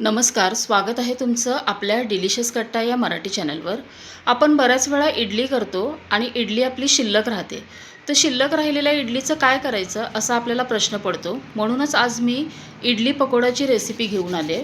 नमस्कार, स्वागत आहे तुमचं आपल्या डिलिशियस कट्टा या मराठी चॅनलवर। आपण बऱ्याच वेळा इडली करतो आणि इडली आपली शिल्लक राहते। तर शिल्लक राहिलेल्या इडलीचं काय करायचं असा आपल्याला प्रश्न पडतो। म्हणूनच आज मी इडली पकोडाची रेसिपी घेऊन आले।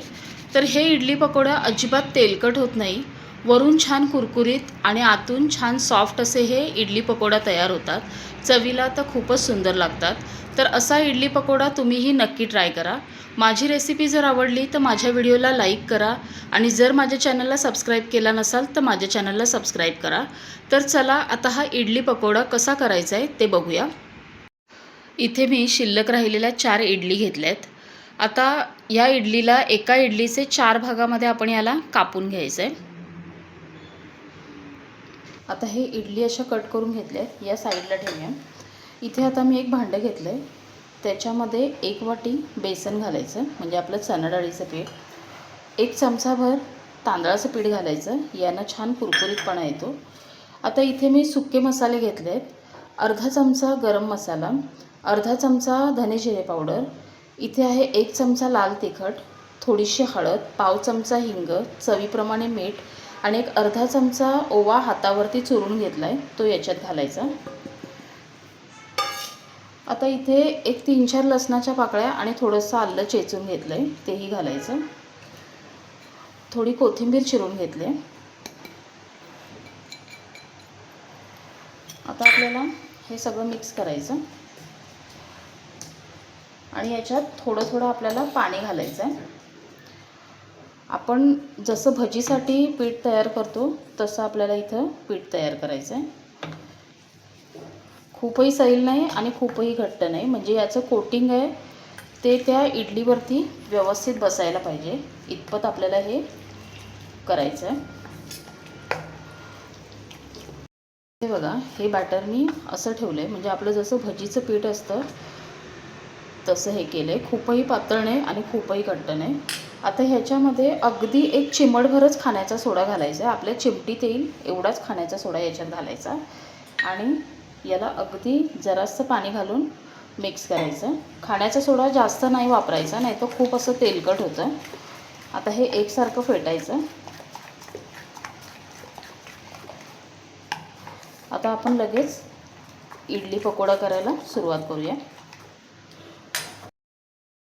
तर हे इडली पकोडा अजिबात तेलकट होत नाही, वरून छान कुरकुरीत आणि आतून छान सॉफ्ट असे हे इडली पकोडा तयार होतात। चवीला तर खूपच सुंदर लागतात। तर असा इडली पकोडा तुम्हीही नक्की ट्राय करा। माझी रेसिपी जर आवडली तर माझ्या व्हिडिओला लाईक करा आणि जर माझ्या चॅनलला सबस्क्राईब केला नसाल तर माझ्या चॅनलला सबस्क्राईब करा। तर चला आता हा इडली पकोडा कसा करायचा आहे ते बघूया। इथे मी शिल्लक राहिलेल्या 4 इडली घेतल्यात। आता या इडलीला एका इडलीचे 4 भागामध्ये आपण याला कापून घ्यायचं आहे। आता हे इडली अशा कट करून घेतल्यात, या साईडला ठेवूया। इथे आता मी एक भांडं घेतलं आहे, त्याच्यामध्ये 1 वाटी बेसन घालायचं म्हणजे आपलं चणा डाळीचं पीठ, 1 चमचाभर तांदळाचं पीठ घालायचं, यानं छान कुरकुरीतपणा येतो। आता इथे मी सुके मसाले घेतले आहेत, अर्धा चमचा गरम मसाला, अर्धा चमचा धने जिरे पावडर, इथे आहे 1 चमचा लाल तिखट, थोडीशी हळद, पाव चमचा हिंग, चवीप्रमाणे मीठ आणि एक अर्धा चमचा ओवा हातावरती चुरून घेतला आहे, तो याच्यात घालायचा। आता इथे एक 3-4 लसणाच्या पाकळ्या आणि थोडंसं आलं चेचून घेतलं आहे, तेही घालायचं। थोडी कोथिंबीर चिरून घेतली आहे। आता आपल्याला हे सगळं मिक्स करायचं आणि याच्यात थोडं थोडं आपल्याला पाणी घालायचं आहे। आपण जसं भजीसाठी पीठ तयार करतो तसं आपल्याला इथं पीठ तयार करायचं आहे। खूपही सैल नाही आणि खूपही घट्ट नाही, म्हणजे याचं कोटिंग आहे ते त्या इडलीवरती व्यवस्थित बसायला पाहिजे इतपत आपल्याला हे करायचं आहे। हे बघा, हे बॅटर मी असं ठेवलं आहे, म्हणजे आपलं जसं भजीचं पीठ असतं तसं हे केलं आहे। खूपही पातळ नाही आणि खूपही घट्ट नाही। आता ह्याच्यामध्ये अगदी 1 चिमटभरच खाण्याचा सोडा घालायचा आहे, आपल्या चिमटीत येईल एवढाच खाण्याचा सोडा याच्यात घालायचा आणि याला अगदी जरासं पाणी घालून मिक्स करायचं। खाण्याचा सोडा जास्त नाही वापरायचा, नाही तर खूप असं तेलकट होतं। आता हे एकसारखं फेटायचं। आता आपण लगेच इडली पकोडा करायला सुरुवात करूया।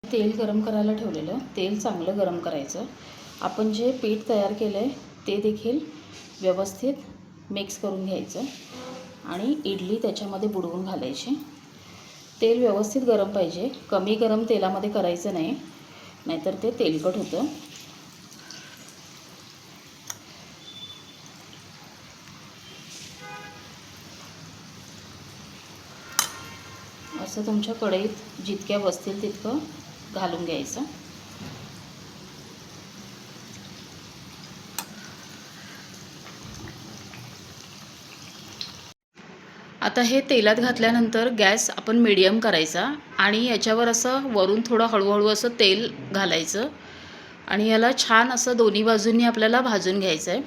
तेल गरम करायला ठेवलेलं, तेल चांगलं गरम करायचं। आपण जे पीठ तयार केलं आहे ते देखील व्यवस्थित मिक्स करून घ्यायचं आणि इडली त्याच्यामध्ये बुडवून घालायची। तेल व्यवस्थित गरम पाहिजे, कमी गरम तेलामध्ये करायचं नाही, नाहीतर ते तेलकट होतं। असं तुमच्या कढईत जितक्या बसतील तितकं घालून घ्यायचं। आता हे तेलात घातल्यानंतर गॅस आपण मीडियम करायचा आणि याच्यावर असं वरून थोडं हळूहळू असं तेल घालायचं आणि याला छान असं दोन्ही बाजूंनी आपल्याला भाजून घ्यायचं आहे।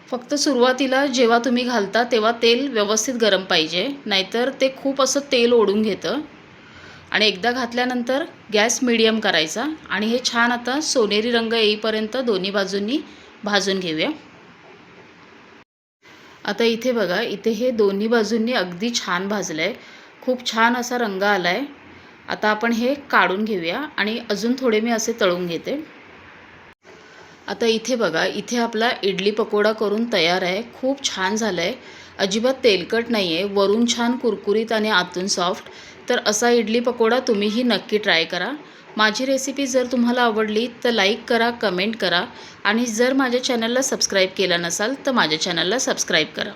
फक्त सुरुवातीला जेव्हा तुम्ही घालता तेव्हा तेल व्यवस्थित गरम पाहिजे, नाहीतर ते खूप असं तेल ओढून घेतं। आणि एकदा घातल्यानंतर गॅस मीडियम करायचा आणि हे छान आता सोनेरी रंग येईपर्यंत दोन्ही बाजूंनी भाजून घेऊया। आता इथे बघा, इथे हे दोन्ही बाजूंनी अगदी छान भाजलं आहे, खूप छान असा रंग आला आहे। आता आपण हे काढून घेऊया आणि अजून थोडे मी असे तळून घेते। आता इथे बघा, इथे आपला इडली पकोडा करून तयार आहे, खूप छान झालं आहे, अजिबात तेलकट नाही आहे, वरून छान कुरकुरीत आणि आतून सॉफ्ट। तर असा इडली पकोडा तुम्हीही नक्की ट्राय करा। माझी रेसिपी जर तुम्हाला आवडली तर लाईक करा, कमेंट करा आणि जर माझ्या चॅनलला सबस्क्राईब केलं नसाल तर माझ्या चॅनलला सबस्क्राईब करा।